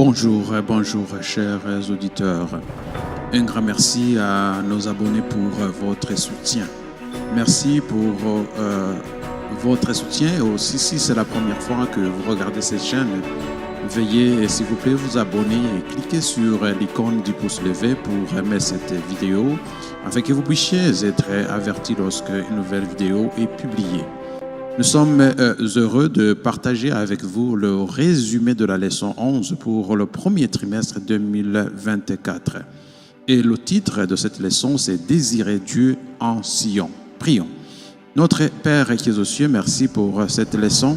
Bonjour, chers auditeurs. Un grand merci à nos abonnés pour votre soutien. Merci pour votre soutien. Et aussi, si c'est la première fois que vous regardez cette chaîne, veuillez, s'il vous plaît, vous abonner et cliquer sur l'icône du pouce levé pour aimer cette vidéo, afin que vous puissiez être avertis lorsque une nouvelle vidéo est publiée. Nous sommes heureux de partager avec vous le résumé de la leçon 11 pour le premier trimestre 2024. Et le titre de cette leçon, c'est « Désirer Dieu en Sion ». Prions. Notre Père qui es aux cieux, merci pour cette leçon.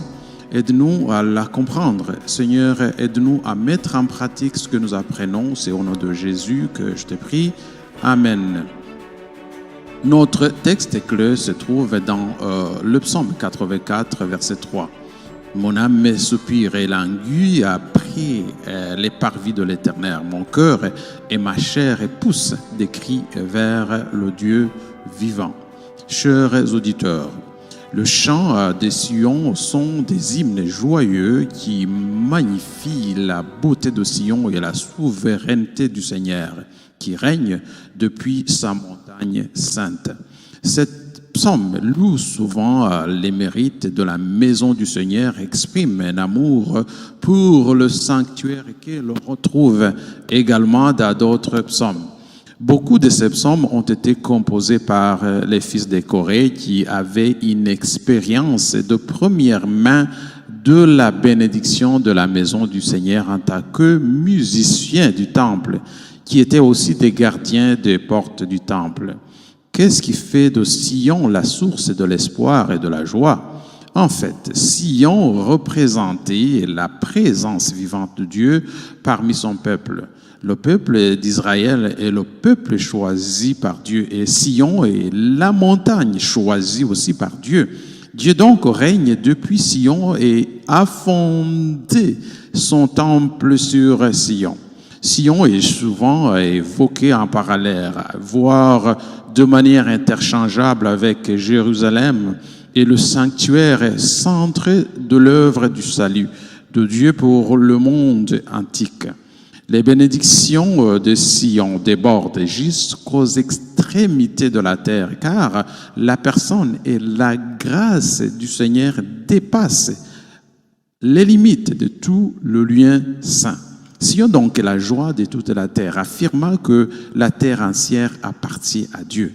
Aide-nous à la comprendre. Seigneur, aide-nous à mettre en pratique ce que nous apprenons. C'est au nom de Jésus que je te prie. Amen. Notre texte clé se trouve dans le psaume 84, verset 3. Mon âme soupire et languit après les parvis de l'Éternel. Mon cœur et ma chair poussent des cris vers le Dieu vivant. Chers auditeurs, le chant des Sion sont des hymnes joyeux qui magnifient la beauté de Sion et la souveraineté du Seigneur, qui règne depuis sa montagne sainte. Cette psaume loue souvent les mérites de la maison du Seigneur, exprime un amour pour le sanctuaire que l'on retrouve également dans d'autres psaumes. Beaucoup de ces psaumes ont été composés par les fils de Corée qui avaient une expérience de première main de la bénédiction de la maison du Seigneur en tant que musiciens du temple, qui étaient aussi des gardiens des portes du temple. Qu'est-ce qui fait de Sion la source de l'espoir et de la joie? En fait, Sion représentait la présence vivante de Dieu parmi son peuple. Le peuple d'Israël est le peuple choisi par Dieu et Sion est la montagne choisie aussi par Dieu. Dieu donc règne depuis Sion et a fondé son temple sur Sion. Sion est souvent évoqué en parallèle, voire de manière interchangeable avec Jérusalem et le sanctuaire centre de l'œuvre du salut de Dieu pour le monde antique. Les bénédictions de Sion débordent jusqu'aux extrémités de la terre, car la personne et la grâce du Seigneur dépassent les limites de tout le lieu saint. Sion donc est la joie de toute la terre, affirmant que la terre entière appartient à Dieu.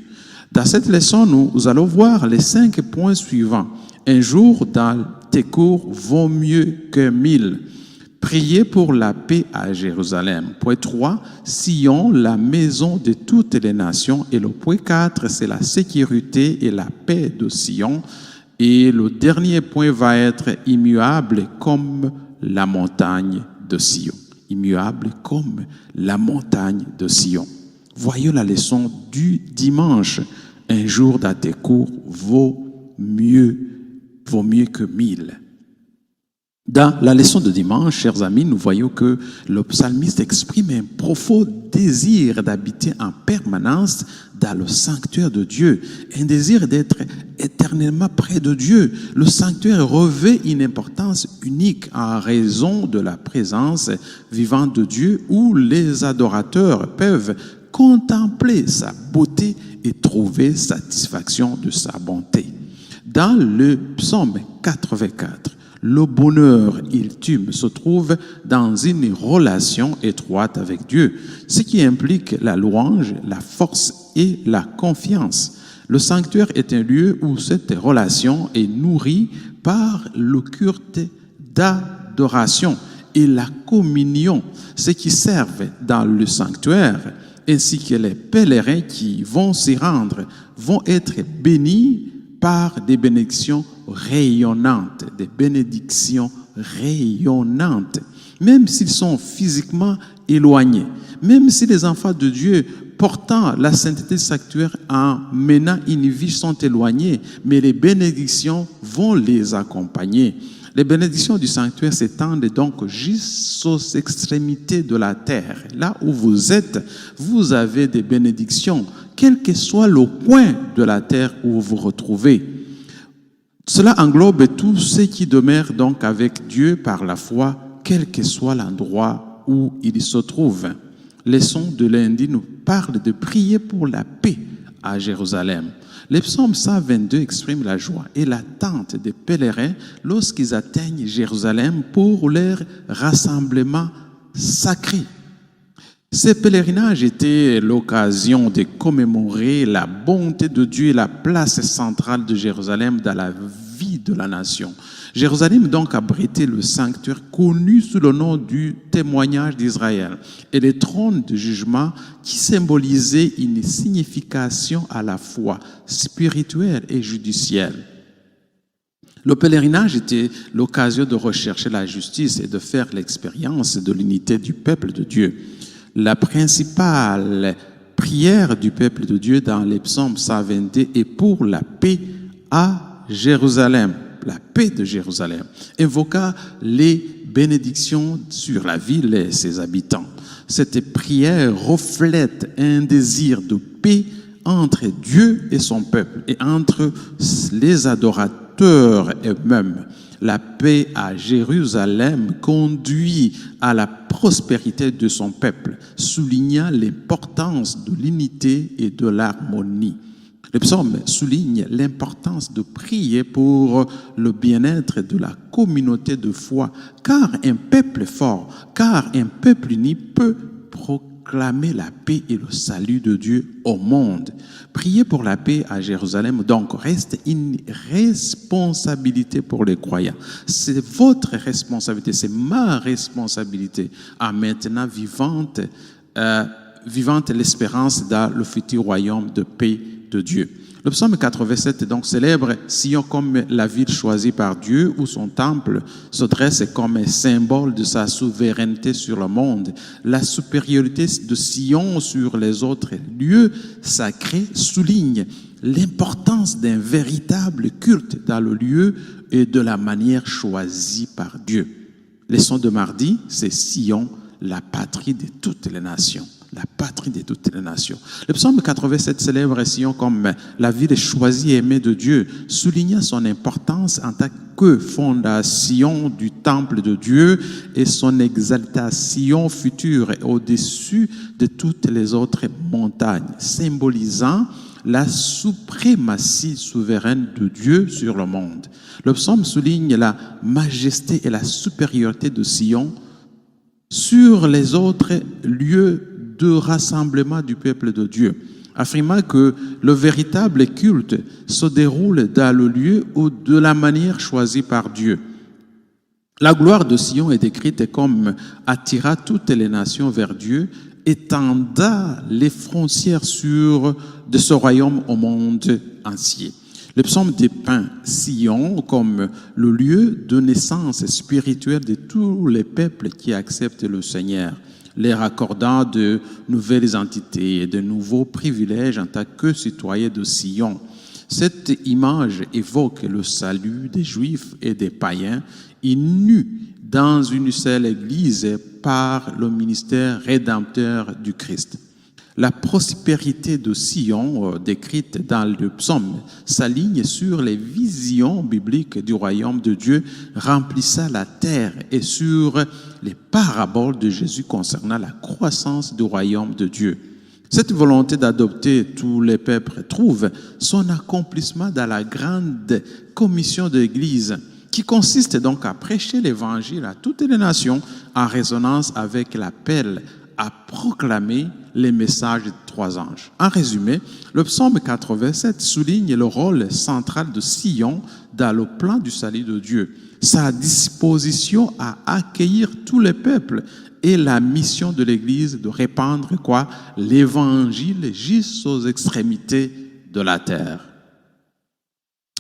Dans cette leçon, nous allons voir les 5 points suivants. Un jour dans tes cours vaut mieux que 1000. Priez pour la paix à Jérusalem. Point 3, Sion, la maison de toutes les nations. Et le point 4, c'est la sécurité et la paix de Sion. Et le dernier point va être immuable comme la montagne de Sion. Immuable comme la montagne de Sion. Voyons la leçon du dimanche. Un jour dans tes cours vaut mieux que 1000. Dans la leçon de dimanche, chers amis, nous voyons que le psalmiste exprime un profond désir d'habiter en permanence dans le sanctuaire de Dieu, un désir d'être éternellement près de Dieu. Le sanctuaire revêt une importance unique en raison de la présence vivante de Dieu où les adorateurs peuvent contempler sa beauté et trouver satisfaction de sa bonté. Dans le psaume 84, le bonheur ultime se trouve dans une relation étroite avec Dieu, ce qui implique la louange, la force et la confiance. Le sanctuaire est un lieu où cette relation est nourrie par le culte d'adoration et la communion, ceux qui servent dans le sanctuaire, ainsi que les pèlerins qui vont s'y rendre, vont être bénis par des bénédictions rayonnantes, même s'ils sont physiquement éloignés, même si les enfants de Dieu portant la sainteté du sanctuaire en menant une vie sont éloignés, mais les bénédictions vont les accompagner. Les bénédictions du sanctuaire s'étendent donc jusqu'aux extrémités de la terre. Là où vous êtes, vous avez des bénédictions, quel que soit le point de la terre où vous vous retrouvez. Cela englobe tous ceux qui demeurent donc avec Dieu par la foi, quel que soit l'endroit où il se trouve. Les sons de lundi nous parlent de prier pour la paix à Jérusalem. Le psaume 122 exprime la joie et l'attente des pèlerins lorsqu'ils atteignent Jérusalem pour leur rassemblement sacré. Ces pèlerinages étaient l'occasion de commémorer la bonté de Dieu et la place centrale de Jérusalem dans la vie de la nation. Jérusalem donc abritait le sanctuaire connu sous le nom du témoignage d'Israël et le trône de jugement qui symbolisait une signification à la fois spirituelle et judiciaire. Le pèlerinage était l'occasion de rechercher la justice et de faire l'expérience de l'unité du peuple de Dieu. La principale prière du peuple de Dieu dans les psaumes 122 est pour la paix à Jérusalem, la paix de Jérusalem, invoqua les bénédictions sur la ville et ses habitants. Cette prière reflète un désir de paix entre Dieu et son peuple et entre les adorateurs eux-mêmes. La paix à Jérusalem conduit à la prospérité de son peuple, soulignant l'importance de l'unité et de l'harmonie. Le psaume souligne l'importance de prier pour le bien-être de la communauté de foi, car un peuple fort, car un peuple uni peut proclamer la paix et le salut de Dieu au monde. Prier pour la paix à Jérusalem, donc, reste une responsabilité pour les croyants. C'est votre responsabilité, c'est ma responsabilité à maintenant vivante l'espérance dans le futur royaume de paix de Dieu. Le psaume 87 donc célèbre Sion comme la ville choisie par Dieu, où son temple se dresse comme un symbole de sa souveraineté sur le monde. La supériorité de Sion sur les autres lieux sacrés souligne l'importance d'un véritable culte dans le lieu et de la manière choisie par Dieu. Leçon de mardi, c'est Sion, la patrie de toutes les nations. La patrie de toutes les nations. Le psaume 87 célèbre Sion comme la ville choisie et aimée de Dieu, soulignant son importance en tant que fondation du temple de Dieu et son exaltation future au-dessus de toutes les autres montagnes, symbolisant la suprématie souveraine de Dieu sur le monde. Le psaume souligne la majesté et la supériorité de Sion sur les autres lieux de rassemblement du peuple de Dieu, affirmant que le véritable culte se déroule dans le lieu ou de la manière choisie par Dieu. La gloire de Sion est décrite comme attira toutes les nations vers Dieu, étendant les frontières de ce royaume au monde entier. Le psaume dépeint Sion comme le lieu de naissance spirituelle de tous les peuples qui acceptent le Seigneur, leur accordant de nouvelles entités et de nouveaux privilèges en tant que citoyens de Sion. Cette image évoque le salut des Juifs et des païens unis dans une seule Église par le ministère rédempteur du Christ. La prospérité de Sion, décrite dans le psaume, s'aligne sur les visions bibliques du royaume de Dieu remplissant la terre et sur les paraboles de Jésus concernant la croissance du royaume de Dieu. Cette volonté d'adopter tous les peuples trouve son accomplissement dans la grande commission de l'Église, qui consiste donc à prêcher l'Évangile à toutes les nations en résonance avec l'appel à proclamer les messages des trois anges. En résumé, le psaume 87 souligne le rôle central de Sion dans le plan du salut de Dieu, sa disposition à accueillir tous les peuples et la mission de l'Église de répandre l'Évangile jusqu'aux extrémités de la terre.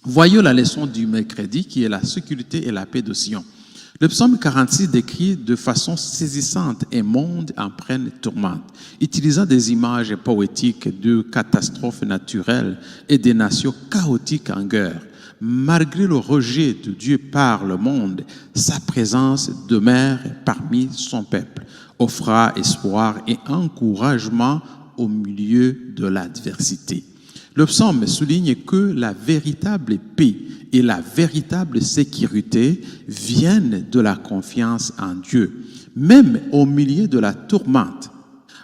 Voyons la leçon du mercredi qui est la sécurité et la paix de Sion. Le psaume 46 décrit de façon saisissante un monde en pleine tourmente, utilisant des images poétiques de catastrophes naturelles et des nations chaotiques en guerre. Malgré le rejet de Dieu par le monde, sa présence demeure parmi son peuple, offrant espoir et encouragement au milieu de l'adversité. Le psaume souligne que la véritable paix et la véritable sécurité viennent de la confiance en Dieu. même au milieu de la tourmente,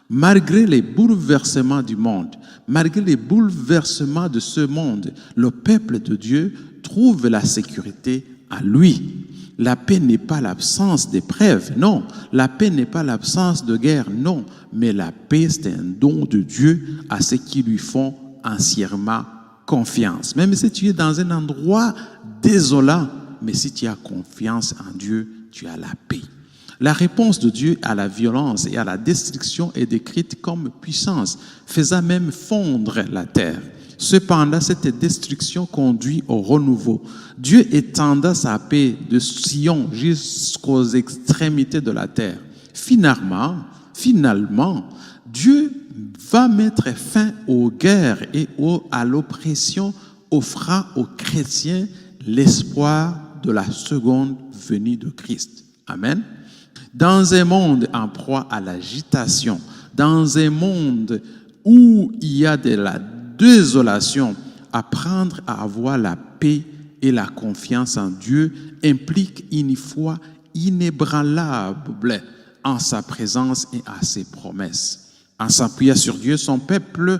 malgré les bouleversements du monde, malgré les bouleversements de ce monde, le peuple de Dieu trouve la sécurité à lui. La paix n'est pas l'absence d'épreuves, non. La paix n'est pas l'absence de guerre, non. Mais la paix, c'est un don de Dieu à ceux qui lui font entièrement confiance. Même si tu es dans un endroit désolant, mais si tu as confiance en Dieu, tu as la paix. La réponse de Dieu à la violence et à la destruction est décrite comme puissance, faisant même fondre la terre. Cependant, cette destruction conduit au renouveau. Dieu étendant sa paix de Sion jusqu'aux extrémités de la terre. Finalement, Dieu va mettre fin aux guerres et à l'oppression, offrant aux chrétiens l'espoir de la seconde venue de Christ. Amen. Dans un monde en proie à l'agitation, dans un monde où il y a de la désolation, apprendre à avoir la paix et la confiance en Dieu implique une foi inébranlable en sa présence et à ses promesses. En s'appuyant sur Dieu, son peuple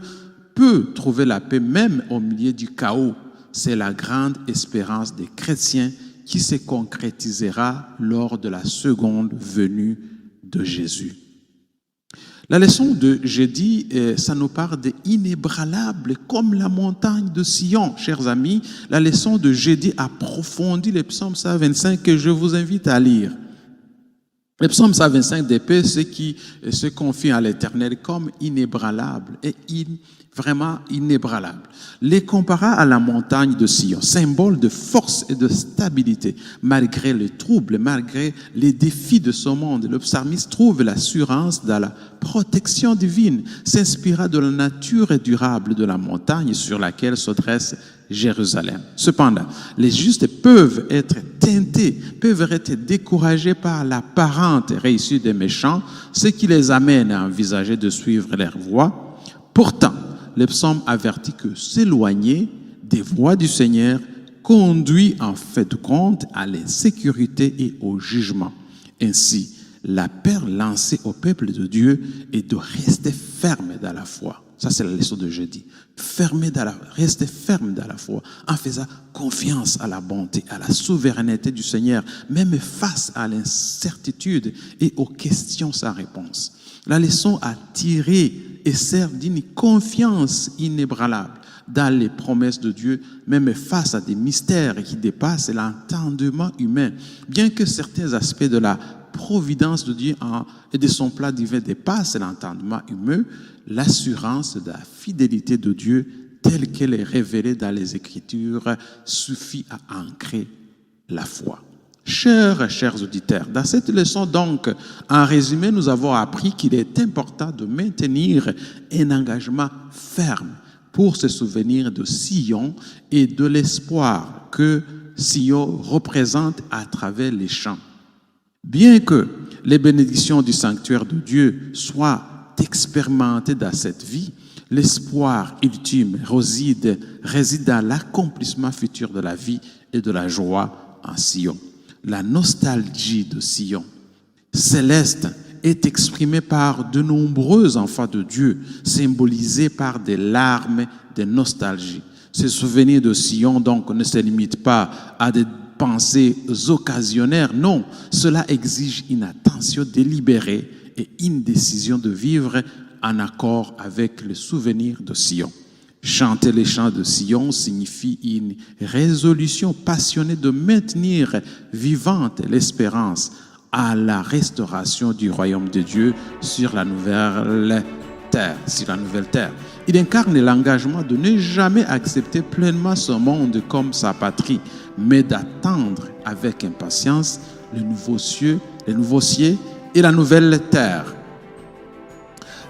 peut trouver la paix même au milieu du chaos. C'est la grande espérance des chrétiens qui se concrétisera lors de la seconde venue de Jésus. La leçon de jeudi, ça nous parle d'inébranlable comme la montagne de Sion. Chers amis, la leçon de jeudi approfondit le psaume 125 que je vous invite à lire. Le psaume 125 d'épée, ceux qui se confient à l'Éternel comme inébranlable et vraiment inébranlable. Les compara à la montagne de Sion, symbole de force et de stabilité. Malgré les troubles, malgré les défis de ce monde, le psalmiste trouve l'assurance dans la protection divine, s'inspira de la nature durable de la montagne sur laquelle se dresse Jérusalem. Cependant, les justes peuvent être teintés, peuvent être découragés par l'apparente réussite des méchants, ce qui les amène à envisager de suivre leur voie. Pourtant, le psaume avertit que s'éloigner des voies du Seigneur conduit en fait de compte à l'insécurité et au jugement. Ainsi, l'appel lancé au peuple de Dieu est de rester ferme dans la foi. Ça, c'est la leçon de jeudi. Rester ferme dans la foi en faisant confiance à la bonté, à la souveraineté du Seigneur, même face à l'incertitude et aux questions sans réponse. La leçon à tirer est sert d'une confiance inébranlable dans les promesses de Dieu, même face à des mystères qui dépassent l'entendement humain. Bien que certains aspects de la providence de Dieu et de son plan divin dépassent l'entendement humain, l'assurance de la fidélité de Dieu telle qu'elle est révélée dans les Écritures suffit à ancrer la foi. Chers auditeurs, dans cette leçon donc, en résumé, nous avons appris qu'il est important de maintenir un engagement ferme pour se souvenir de Sion et de l'espoir que Sion représente à travers les chants. Bien que les bénédictions du sanctuaire de Dieu soient expérimentées dans cette vie, l'espoir ultime réside dans l'accomplissement futur de la vie et de la joie en Sion. La nostalgie de Sion céleste est exprimée par de nombreux enfants de Dieu, symbolisés par des larmes de nostalgie. Ces souvenirs de Sion donc ne se limitent pas à des pensées occasionnaires, non, cela exige une attention délibérée et une décision de vivre en accord avec le souvenir de Sion. Chanter les chants de Sion signifie une résolution passionnée de maintenir vivante l'espérance à la restauration du royaume de Dieu sur la nouvelle terre. Il incarne l'engagement de ne jamais accepter pleinement ce monde comme sa patrie, mais d'attendre avec impatience les nouveaux cieux et la nouvelle terre.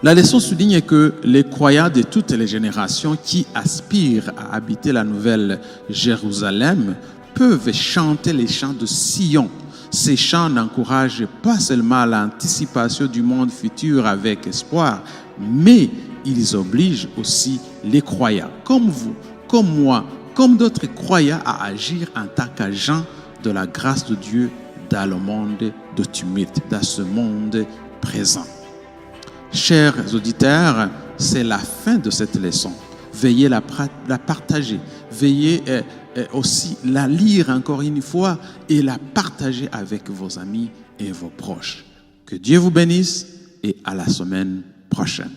La leçon souligne que les croyants de toutes les générations qui aspirent à habiter la nouvelle Jérusalem peuvent chanter les chants de Sion. Ces chants n'encouragent pas seulement l'anticipation du monde futur avec espoir, mais ils obligent aussi les croyants, comme vous, comme moi, comme d'autres croyants, à agir en tant qu'agents de la grâce de Dieu dans le monde de tumulte, dans ce monde présent. Chers auditeurs, c'est la fin de cette leçon. Veuillez la partager. Veuillez aussi la lire encore une fois et la partager avec vos amis et vos proches. Que Dieu vous bénisse et à la semaine prochaine.